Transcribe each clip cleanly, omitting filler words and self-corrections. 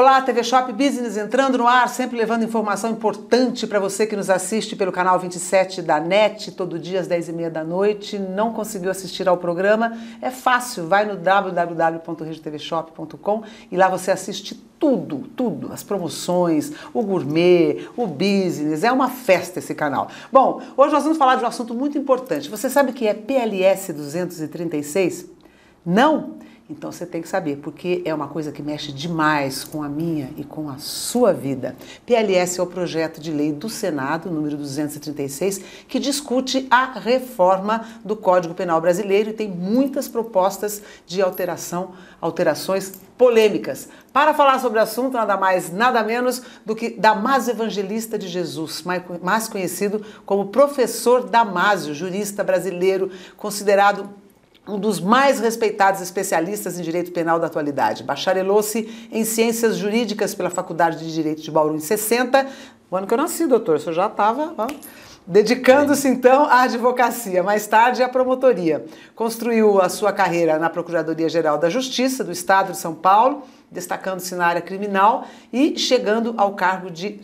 Olá, TV Shop Business entrando no ar, sempre levando informação importante para você que nos assiste pelo canal 27 da NET, todo dia às 10h30 da noite. Não conseguiu assistir ao programa? É fácil, vai no www.redetvshop.com e lá você assiste tudo, as promoções, o gourmet, o business, é uma festa esse canal. Bom, hoje nós vamos falar de um assunto muito importante. Você sabe o que é PLS 236? Não? Então você tem que saber, porque é uma coisa que mexe demais com a minha e com a sua vida. PLS é o projeto de lei do Senado, número 236, que discute a reforma do Código Penal brasileiro e tem muitas propostas de alterações polêmicas. Para falar sobre o assunto, nada mais, nada menos do que Damásio Evangelista de Jesus, mais conhecido como Professor Damásio, jurista brasileiro, considerado um dos mais respeitados especialistas em direito penal da atualidade. Bacharelou-se em Ciências Jurídicas pela Faculdade de Direito de Bauru em 60, o ano que eu nasci, doutor, o senhor já estava dedicando-se então à advocacia, mais tarde à promotoria. Construiu a sua carreira na Procuradoria-Geral da Justiça do Estado de São Paulo, destacando-se na área criminal e chegando ao cargo de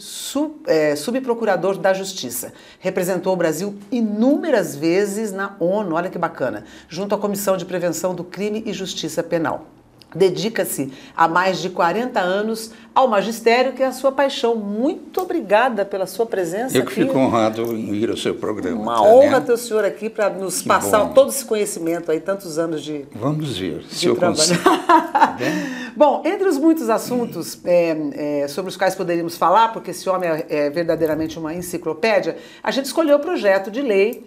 subprocurador da Justiça. Representou o Brasil inúmeras vezes na ONU, olha que bacana, junto à Comissão de Prevenção do Crime e Justiça Penal. Dedica-se há mais de 40 anos ao magistério, que é a sua paixão. Muito obrigada pela sua presença. Eu que fico honrado em ir ao seu programa. Uma honra ter o senhor aqui para nos passar todo esse conhecimento aí, tantos anos de Vamos ver se eu consigo. Bom, entre os muitos assuntos sobre os quais poderíamos falar, porque esse homem é verdadeiramente uma enciclopédia, a gente escolheu o projeto de lei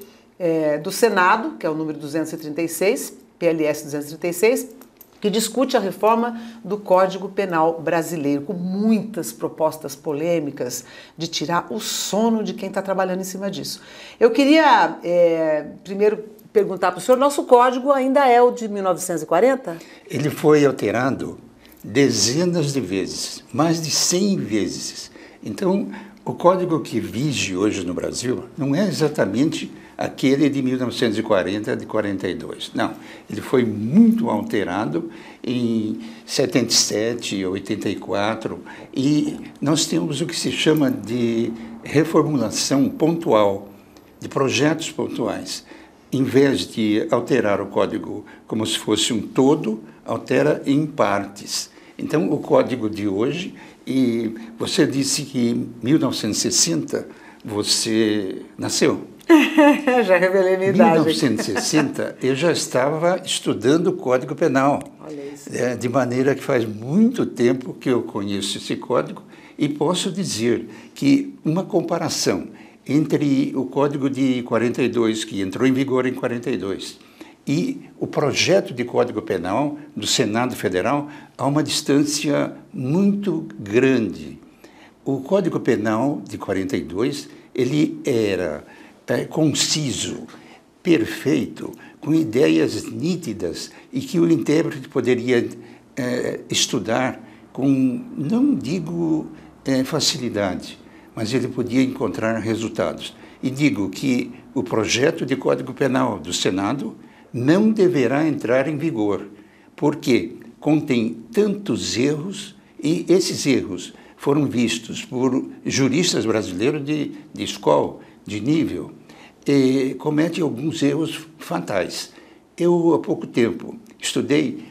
do Senado, que é o número 236, PLS 236, que discute a reforma do Código Penal brasileiro, com muitas propostas polêmicas de tirar o sono de quem está trabalhando em cima disso. Eu queria primeiro perguntar para o senhor, nosso código ainda é o de 1940? Ele foi alterado dezenas de vezes, mais de 100 vezes. Então, o código que vige hoje no Brasil não é exatamente aquele de 1940, de 42. Não, ele foi muito alterado em 77, 84, e nós temos o que se chama de reformulação pontual, de projetos pontuais. Em vez de alterar o código como se fosse um todo, altera em partes. Então, o código de hoje, e você disse que em 1960 você nasceu. Já revelei minha idade. Em 1960, eu já estava estudando o Código Penal. Olha isso. De maneira que faz muito tempo que eu conheço esse código e posso dizer que uma comparação entre o Código de 42, que entrou em vigor em 42, e o projeto de Código Penal do Senado Federal, há uma distância muito grande. O Código Penal de 42, ele era conciso, perfeito, com ideias nítidas e que o intérprete poderia estudar com, não digo facilidade, mas ele podia encontrar resultados. E digo que o projeto de Código Penal do Senado não deverá entrar em vigor, porque contém tantos erros e esses erros foram vistos por juristas brasileiros de escola, de nível, e comete alguns erros fatais. Eu, há pouco tempo, estudei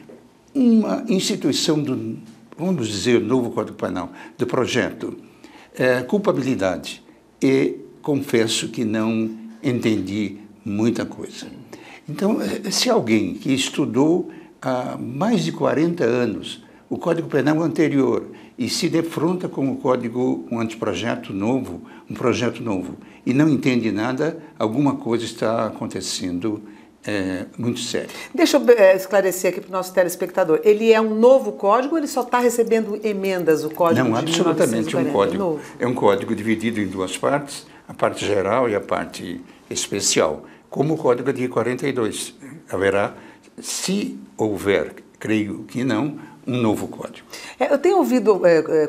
uma instituição do, vamos dizer, novo Código Penal, do projeto, culpabilidade, e confesso que não entendi muita coisa. Então, se alguém que estudou há mais de 40 anos o Código Penal anterior e se defronta com o código, um anteprojeto novo, um projeto novo, e não entende nada, alguma coisa está acontecendo muito séria. Deixa eu esclarecer aqui para o nosso telespectador. Ele é um novo código ou ele só está recebendo emendas, o código Não, de absolutamente 1940? um código. Novo. É um código dividido em duas partes, a parte geral e a parte especial, como o Código de 42. Haverá, se houver, creio que não, um novo código. Eu tenho ouvido,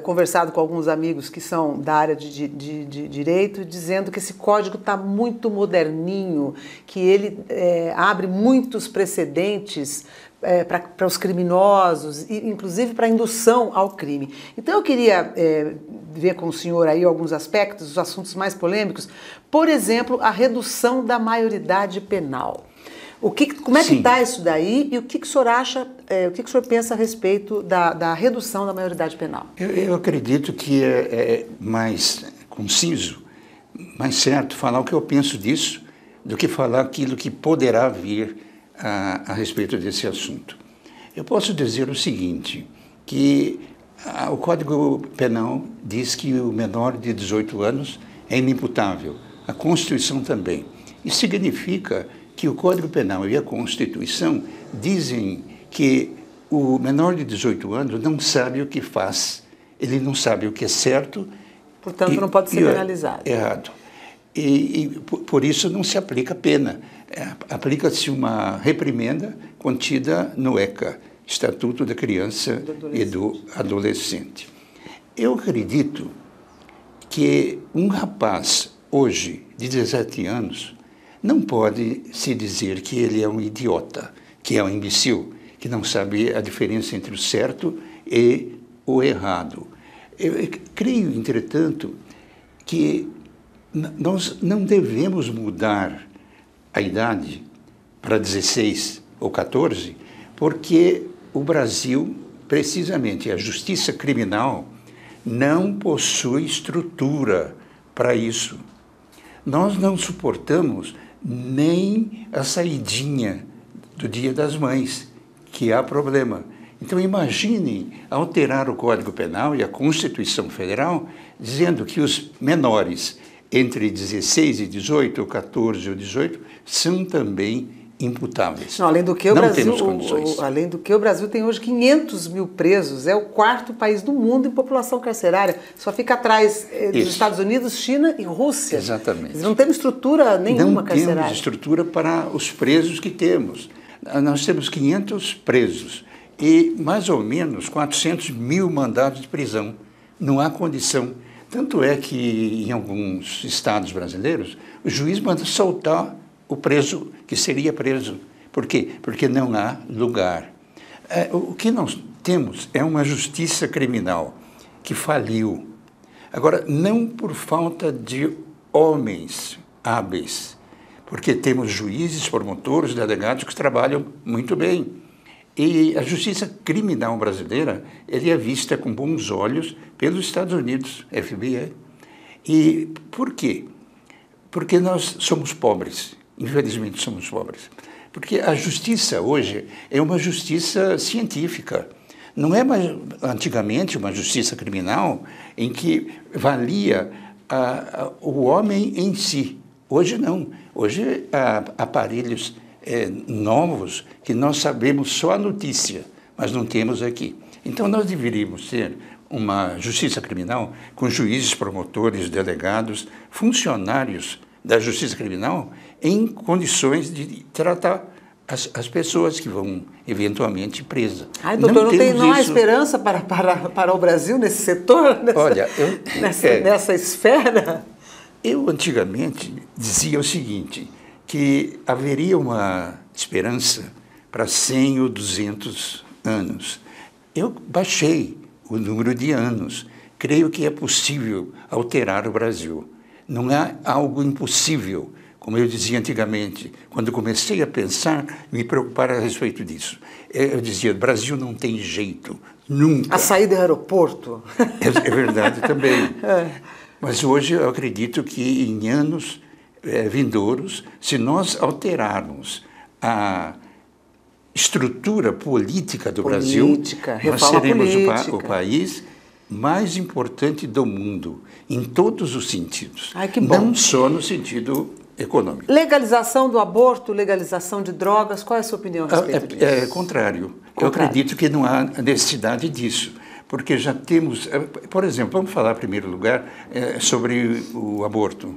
conversado com alguns amigos que são da área de direito, dizendo que esse código está muito moderninho, que ele abre muitos precedentes para os criminosos, e inclusive para a indução ao crime. Então eu queria ver com o senhor aí alguns aspectos, os assuntos mais polêmicos, por exemplo, a redução da maioridade penal. Como é que está isso daí e o que o senhor acha, o que o senhor pensa a respeito da redução da maioridade penal? Eu acredito que é mais conciso, mais certo falar o que eu penso disso do que falar aquilo que poderá vir a respeito desse assunto. Eu posso dizer o seguinte, que o Código Penal diz que o menor de 18 anos é inimputável, a Constituição também. Isso significa que o Código Penal e a Constituição dizem que o menor de 18 anos não sabe o que faz, ele não sabe o que é certo. Portanto, não pode ser penalizado. Errado. E por isso não se aplica pena. Aplica-se uma reprimenda contida no ECA, Estatuto da Criança e do Adolescente. Eu acredito que um rapaz, hoje, de 17 anos, não pode se dizer que ele é um idiota, que é um imbecil, que não sabe a diferença entre o certo e o errado. Eu creio, entretanto, que nós não devemos mudar a idade para 16 ou 14, porque o Brasil, precisamente, a justiça criminal não possui estrutura para isso. Nós não suportamos nem a saidinha do Dia das Mães, que há problema. Então, imaginem alterar o Código Penal e a Constituição Federal dizendo que os menores entre 16 e 18, ou 14 ou 18, são também imputáveis. Não, além do que o Brasil tem hoje 500 mil presos, é o quarto país do mundo em população carcerária, só fica atrás dos Estados Unidos, China e Rússia. Exatamente. Não temos estrutura nenhuma carcerária. Não temos estrutura para os presos que temos. Nós temos 500 presos e mais ou menos 400 mil mandados de prisão. Não há condição. Tanto é que em alguns estados brasileiros o juiz manda soltar o preso que seria preso. Por quê? Porque não há lugar. O que nós temos é uma justiça criminal que faliu. Agora, não por falta de homens hábeis, porque temos juízes, promotores, delegados que trabalham muito bem. E a justiça criminal brasileira ele é vista com bons olhos pelos Estados Unidos, FBI. E por quê? Porque nós somos pobres, infelizmente somos pobres. Porque a justiça hoje é uma justiça científica. Não é mais, antigamente uma justiça criminal em que valia o homem em si. Hoje não. Hoje há aparelhos novos que nós sabemos só a notícia, mas não temos aqui. Então nós deveríamos ter uma justiça criminal com juízes, promotores, delegados, funcionários da justiça criminal em condições de tratar as pessoas que vão eventualmente presas. Ai, doutor, não há esperança para o Brasil nesse setor, nessa esfera? Eu antigamente dizia o seguinte, que haveria uma esperança para 100 ou 200 anos. Eu baixei o número de anos. Creio que é possível alterar o Brasil. Não há algo impossível, como eu dizia antigamente. Quando comecei a pensar, me preocupar a respeito disso. Eu dizia, o Brasil não tem jeito, nunca. A saída do aeroporto. É verdade também. Mas hoje eu acredito que em anos vindouros, se nós alterarmos a estrutura política do Brasil, nós seremos o país mais importante do mundo, em todos os sentidos. Ai, que bom. Não só no sentido econômico. Legalização do aborto, legalização de drogas, qual é a sua opinião a respeito disso? É contrário. Eu acredito que não há necessidade disso, porque já temos... Por exemplo, vamos falar em primeiro lugar sobre o aborto.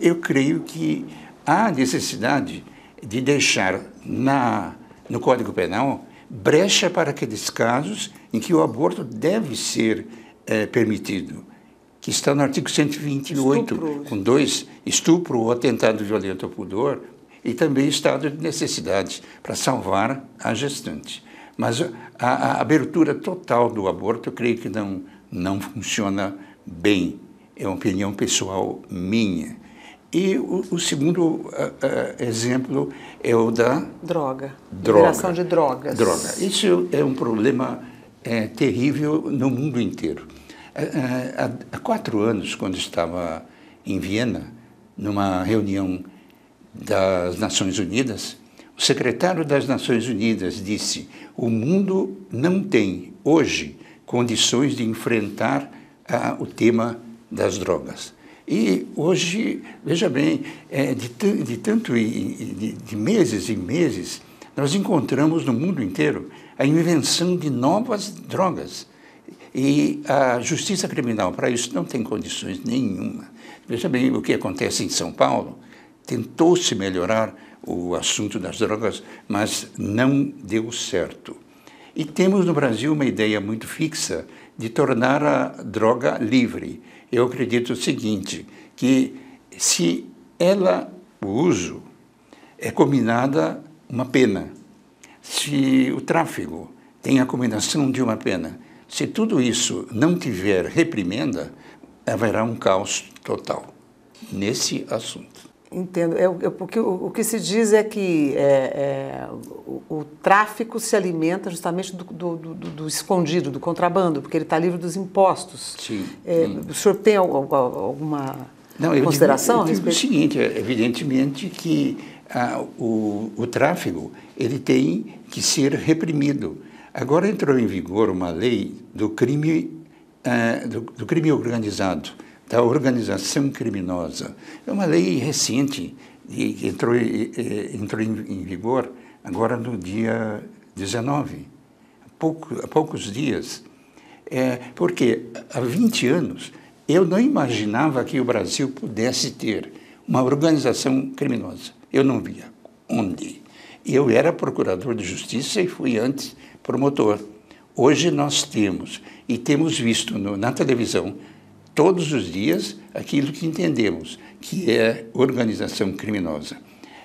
Eu creio que há necessidade de deixar no Código Penal brecha para aqueles casos em que o aborto deve ser permitido, que está no artigo 128, com 2, estupro ou atentado violento ao pudor, e também estado de necessidade para salvar a gestante. Mas a abertura total do aborto, eu creio que não funciona bem. É uma opinião pessoal minha. E o segundo exemplo é o da liberação de drogas. Isso é um problema terrível no mundo inteiro. Há 4 anos, quando estava em Viena, numa reunião das Nações Unidas, o secretário das Nações Unidas disse: o mundo não tem, hoje, condições de enfrentar o tema das drogas. E hoje, veja bem, de meses em meses, nós encontramos no mundo inteiro a invenção de novas drogas. E a justiça criminal, para isso, não tem condições nenhuma. Veja bem o que acontece em São Paulo. Tentou-se melhorar o assunto das drogas, mas não deu certo. E temos no Brasil uma ideia muito fixa de tornar a droga livre. Eu acredito o seguinte, que se o uso é combinada uma pena, se o tráfico tem a combinação de uma pena, se tudo isso não tiver reprimenda, haverá um caos total nesse assunto. Entendo. Porque o que se diz é que o tráfico se alimenta justamente do escondido, do contrabando, porque ele está livre dos impostos. Sim. O senhor tem alguma consideração a respeito? É o seguinte, evidentemente que o tráfico ele tem que ser reprimido. Agora entrou em vigor uma lei do crime organizado, da organização criminosa. É uma lei recente, que entrou em vigor agora no dia 19, há poucos dias. Porque há 20 anos eu não imaginava que o Brasil pudesse ter uma organização criminosa. Eu não via onde. Eu era procurador de justiça e fui antes promotor. Hoje nós temos visto na televisão todos os dias aquilo que entendemos que é organização criminosa.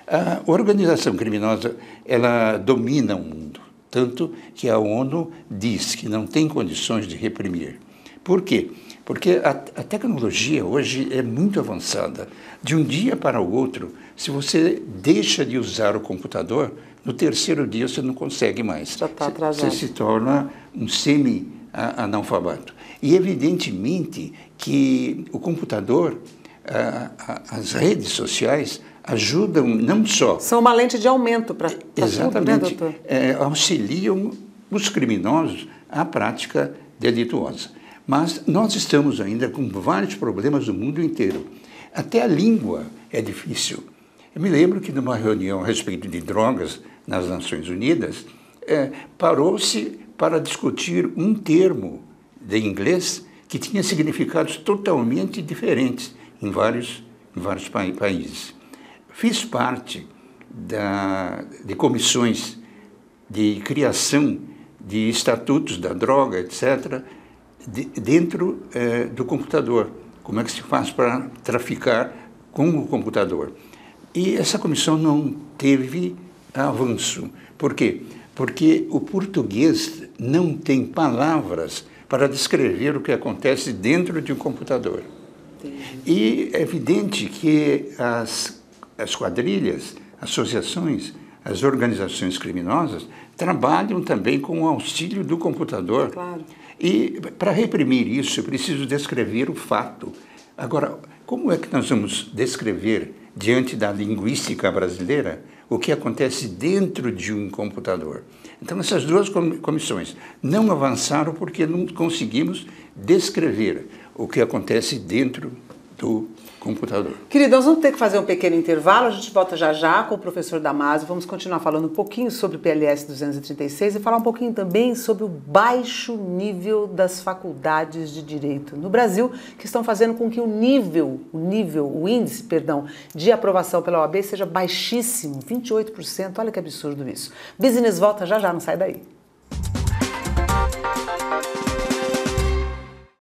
A organização criminosa, ela domina o mundo, tanto que a ONU diz que não tem condições de reprimir. Por quê? Porque a tecnologia hoje é muito avançada. De um dia para o outro, se você deixa de usar o computador, no 3º dia você não consegue mais. Já está atrasado. Você se torna um semi-analfabeto. E evidentemente que o computador, as redes sociais ajudam não só... São uma lente de aumento para tudo, né, doutor? Auxiliam os criminosos à prática delituosa. Mas nós estamos ainda com vários problemas no mundo inteiro. Até a língua é difícil. Eu me lembro que numa reunião a respeito de drogas nas Nações Unidas, parou-se para discutir um termo de inglês que tinha significados totalmente diferentes em vários países. Fiz parte de comissões de criação de estatutos da droga, etc., dentro do computador. Como é que se faz para traficar com o computador? E essa comissão não teve avanço. Por quê? Porque o português não tem palavras para descrever o que acontece dentro de um computador. E é evidente que as quadrilhas, associações, as organizações criminosas trabalham também com o auxílio do computador. Claro. E para reprimir isso, eu preciso descrever o fato. Agora, como é que nós vamos descrever, diante da linguística brasileira, o que acontece dentro de um computador? Então, essas duas comissões não avançaram porque não conseguimos descrever o que acontece dentro do computador. Querido, nós vamos ter que fazer um pequeno intervalo, a gente volta já já com o professor Damasio, vamos continuar falando um pouquinho sobre o PLS 236 e falar um pouquinho também sobre o baixo nível das faculdades de Direito no Brasil, que estão fazendo com que o índice de aprovação pela OAB seja baixíssimo, 28%, olha que absurdo isso. Business volta já já, não sai daí.